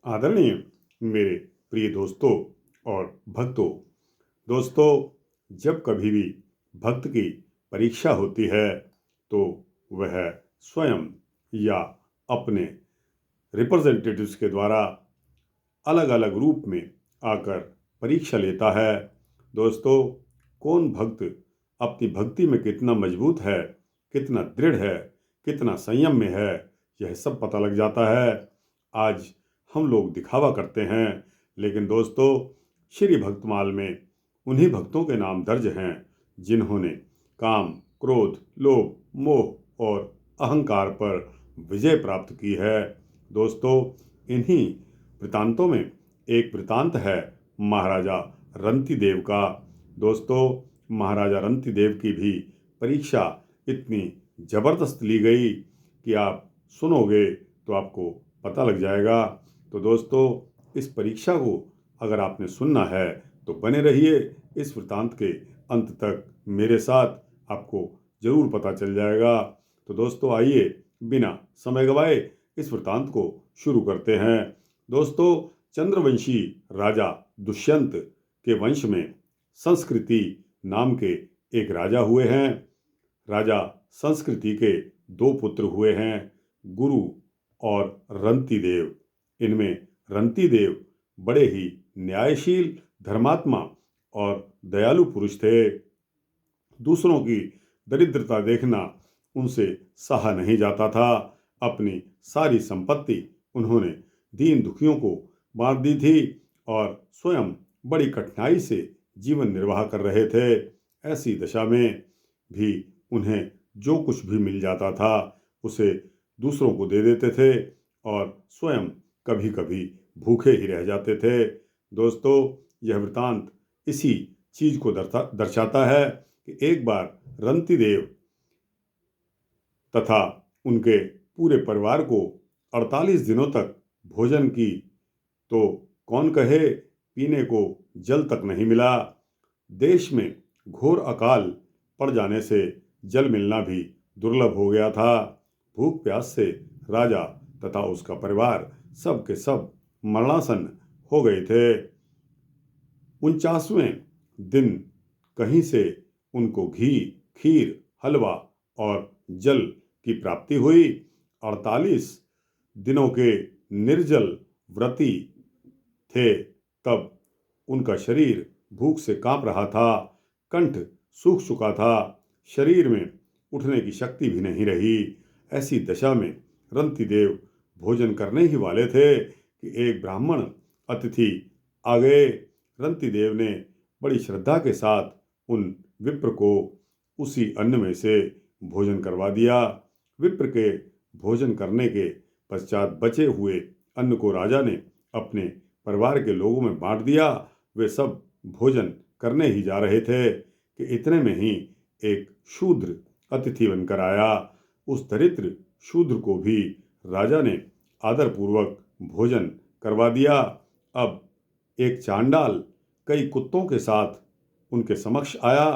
आदरणीय मेरे प्रिय दोस्तों और भक्तों। दोस्तों, जब कभी भी भक्त की परीक्षा होती है तो वह स्वयं या अपने रिप्रेजेंटेटिव्स के द्वारा अलग अलग रूप में आकर परीक्षा लेता है। दोस्तों, कौन भक्त अपनी भक्ति में कितना मजबूत है, कितना दृढ़ है, कितना संयम में है, यह सब पता लग जाता है। आज हम लोग दिखावा करते हैं, लेकिन दोस्तों, श्री भक्तमाल में उन्हीं भक्तों के नाम दर्ज हैं जिन्होंने काम, क्रोध, लोभ, मोह और अहंकार पर विजय प्राप्त की है। दोस्तों, इन्हीं वृतांतों में एक वृतांत है महाराजा रंतिदेव का। दोस्तों, महाराजा रंतिदेव की भी परीक्षा इतनी जबरदस्त ली गई कि आप सुनोगे तो आपको पता लग जाएगा। तो दोस्तों, इस परीक्षा को अगर आपने सुनना है तो बने रहिए इस वृतांत के अंत तक मेरे साथ, आपको जरूर पता चल जाएगा। तो दोस्तों, आइए बिना समय गवाए इस वृतांत को शुरू करते हैं। दोस्तों, चंद्रवंशी राजा दुष्यंत के वंश में संस्कृति नाम के एक राजा हुए हैं। राजा संस्कृति के दो पुत्र हुए हैं, गुरु और रंतिदेव। इनमें रंतिदेव बड़े ही न्यायशील, धर्मात्मा और दयालु पुरुष थे। दूसरों की दरिद्रता देखना उनसे सहा नहीं जाता था। अपनी सारी संपत्ति उन्होंने दीन दुखियों को बांट दी थी और स्वयं बड़ी कठिनाई से जीवन निर्वाह कर रहे थे। ऐसी दशा में भी उन्हें जो कुछ भी मिल जाता था उसे दूसरों को दे देते थे और स्वयं कभी कभी भूखे ही रह जाते थे। दोस्तों, यह वृतांत इसी चीज को दर्शाता है कि एक बार रंतिदेव तथा उनके पूरे परिवार को 48 दिनों तक भोजन की तो कौन कहे, पीने को जल तक नहीं मिला। देश में घोर अकाल पड़ जाने से जल मिलना भी दुर्लभ हो गया था। भूख प्यास से राजा तथा उसका परिवार सब के सब मरणासन हो गए थे। 49वें दिन कहीं से उनको घी, खीर, हलवा और जल की प्राप्ति हुई। 48 दिनों के निर्जल व्रती थे तब उनका शरीर भूख से कांप रहा था, कंठ सूख चुका था, शरीर में उठने की शक्ति भी नहीं रही। ऐसी दशा में रंतिदेव भोजन करने ही वाले थे कि एक ब्राह्मण अतिथि आ गए। रंतिदेव ने बड़ी श्रद्धा के साथ उन विप्र को उसी अन्न में से भोजन करवा दिया। विप्र के भोजन करने के पश्चात बचे हुए अन्न को राजा ने अपने परिवार के लोगों में बांट दिया। वे सब भोजन करने ही जा रहे थे कि इतने में ही एक शूद्र अतिथि बनकर आया। उस दरिद्र शूद्र को भी राजा ने आदरपूर्वक भोजन करवा दिया। अब एक चांडाल कई कुत्तों के साथ उनके समक्ष आया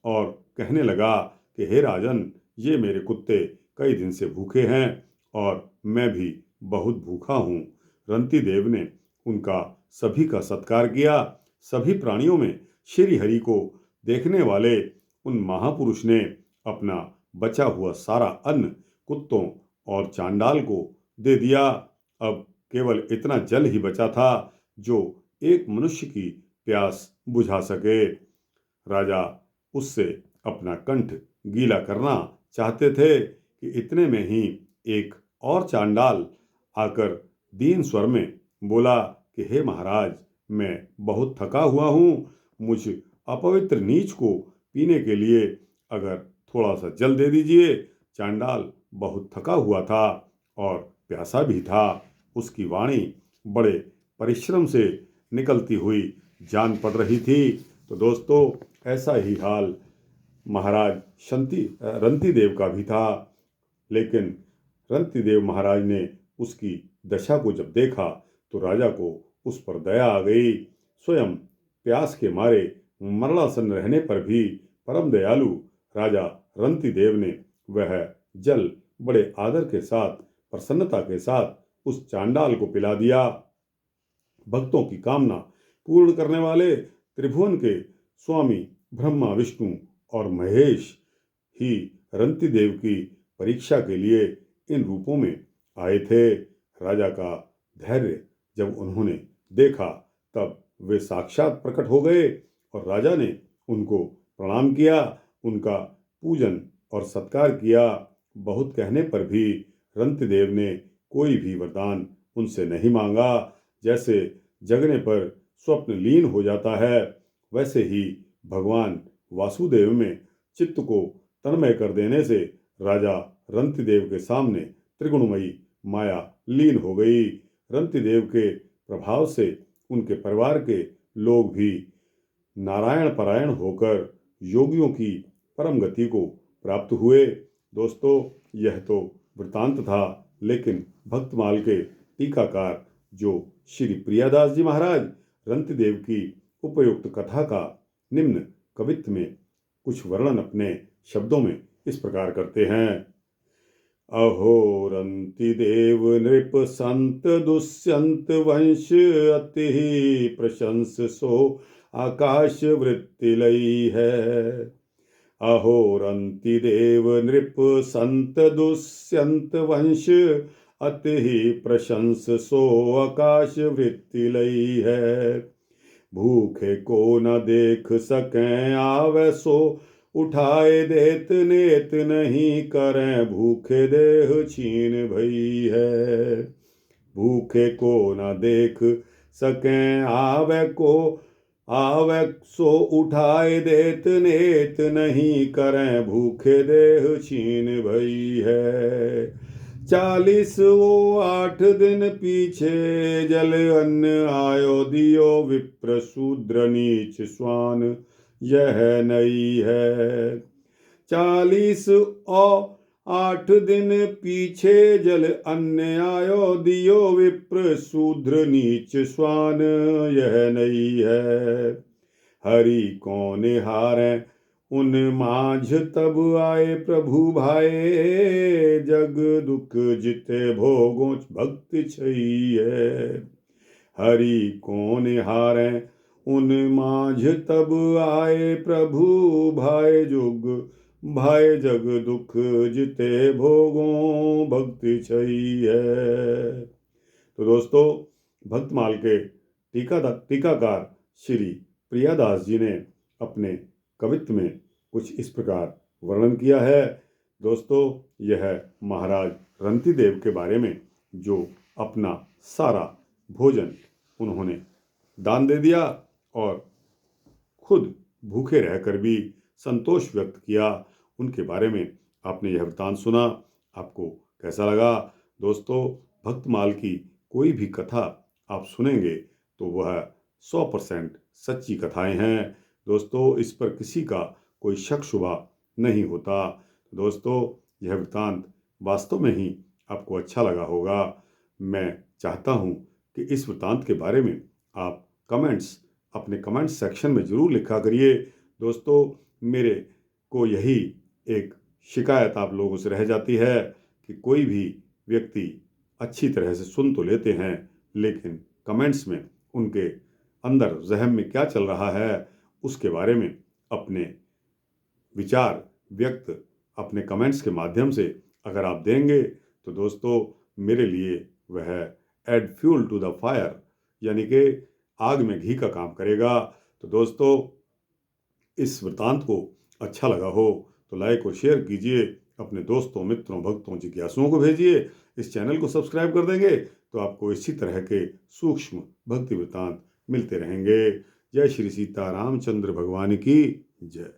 और कहने लगा कि हे राजन, ये मेरे कुत्ते कई दिन से भूखे हैं और मैं भी बहुत भूखा हूँ। रंतिदेव ने उनका सभी का सत्कार किया। सभी प्राणियों में श्री हरि को देखने वाले उन महापुरुष ने अपना बचा हुआ सारा अन्न कुत्तों और चांडाल को दे दिया। अब केवल इतना जल ही बचा था जो एक मनुष्य की प्यास बुझा सके। राजा उससे अपना कंठ गीला करना चाहते थे कि इतने में ही एक और चांडाल आकर दीन स्वर में बोला कि हे महाराज, मैं बहुत थका हुआ हूँ, मुझ अपवित्र नीच को पीने के लिए अगर थोड़ा सा जल दे दीजिए। चांडाल बहुत थका हुआ था और प्यासा भी था। उसकी वाणी बड़े परिश्रम से निकलती हुई जान पड़ रही थी। तो दोस्तों, ऐसा ही हाल महाराज रंतिदेव का भी था। लेकिन रंतिदेव महाराज ने उसकी दशा को जब देखा तो राजा को उस पर दया आ गई। स्वयं प्यास के मारे मरणासन रहने पर भी परम दयालु राजा रंतिदेव ने वह जल बड़े आदर के साथ, प्रसन्नता के साथ उस चांडाल को पिला दिया। भक्तों की कामना पूर्ण करने वाले त्रिभुवन के स्वामी ब्रह्मा, विष्णु और महेश ही रंतिदेव की परीक्षा के लिए इन रूपों में आए थे। राजा का धैर्य जब उन्होंने देखा तब वे साक्षात प्रकट हो गए और राजा ने उनको प्रणाम किया, उनका पूजन और सत्कार किया। बहुत कहने पर भी रंतिदेव ने कोई भी वरदान उनसे नहीं मांगा। जैसे जगने पर स्वप्न लीन हो जाता है, वैसे ही भगवान वासुदेव में चित्त को तन्मय कर देने से राजा रंतिदेव के सामने त्रिगुणमयी माया लीन हो गई। रंतिदेव के प्रभाव से उनके परिवार के लोग भी नारायण परायण होकर योगियों की परम गति को प्राप्त हुए। दोस्तों, यह तो वृतांत था, लेकिन भक्तमाल के टीकाकार जो श्री प्रियादास जी महाराज रंतिदेव की उपयुक्त कथा का निम्न कवित्व में कुछ वर्णन अपने शब्दों में इस प्रकार करते हैं। अहो रंतिदेव नृप संत दुष्यंत वंश अति प्रशंस सो आकाश वृत्ति लई है। अहो रंतिदेव नृप संत दुष्यंत वंश अति प्रशंस सो आकाश वृत्ति लई है। भूखे को न देख सकें आवे सो उठाए देत नेत नहीं करें भूखे देह छीन भई है। भूखे को न देख सकें आवे सो उठाए देत नेत नहीं करें भूखे देह छीन भई है। 48 दिन पीछे जल अन्न आयो दियो विप्र शूद्र नीच स्वान यह नई है। 48 दिन पीछे जल अन्न आयो दियो विप्र शूद्र नीच स्वान यह नई है। हरि कौन हारे उन माझ तब आए प्रभु भाए जग दुख जिते भोगों भक्ति छई है। हरि कौन हारे उन माझ तब आए प्रभु भाई जग दुख जिते भोगों भक्ति छई है। तो दोस्तों, भक्तमाल के टीकाकार श्री प्रियादास जी ने अपने कवित्व में कुछ इस प्रकार वर्णन किया है। दोस्तों, यह महाराज रंतिदेव के बारे में जो अपना सारा भोजन उन्होंने दान दे दिया और खुद भूखे रहकर भी संतोष व्यक्त किया, उनके बारे में आपने यह वृतांत सुना। आपको कैसा लगा? दोस्तों, भक्तमाल की कोई भी कथा आप सुनेंगे तो वह 100% सच्ची कथाएं हैं। दोस्तों, इस पर किसी का कोई शक शुबा नहीं होता। दोस्तों, यह वृतांत वास्तव में ही आपको अच्छा लगा होगा। मैं चाहता हूं कि इस वृतांत के बारे में आप अपने कमेंट सेक्शन में ज़रूर लिखा करिए। दोस्तों, मेरे को यही एक शिकायत आप लोगों से रह जाती है कि कोई भी व्यक्ति अच्छी तरह से सुन तो लेते हैं, लेकिन कमेंट्स में उनके अंदर ज़हन में क्या चल रहा है उसके बारे में अपने विचार व्यक्त अपने कमेंट्स के माध्यम से अगर आप देंगे तो दोस्तों, मेरे लिए वह add fuel to the fire, यानी कि आग में घी का काम करेगा। तो दोस्तों, इस वृतांत को अच्छा लगा हो तो लाइक और शेयर कीजिए, अपने दोस्तों, मित्रों, भक्तों, जिज्ञासुओं को भेजिए। इस चैनल को सब्सक्राइब कर देंगे तो आपको इसी तरह के सूक्ष्म भक्ति वृतांत मिलते रहेंगे। जय श्री सीता रामचंद्र भगवान की जय।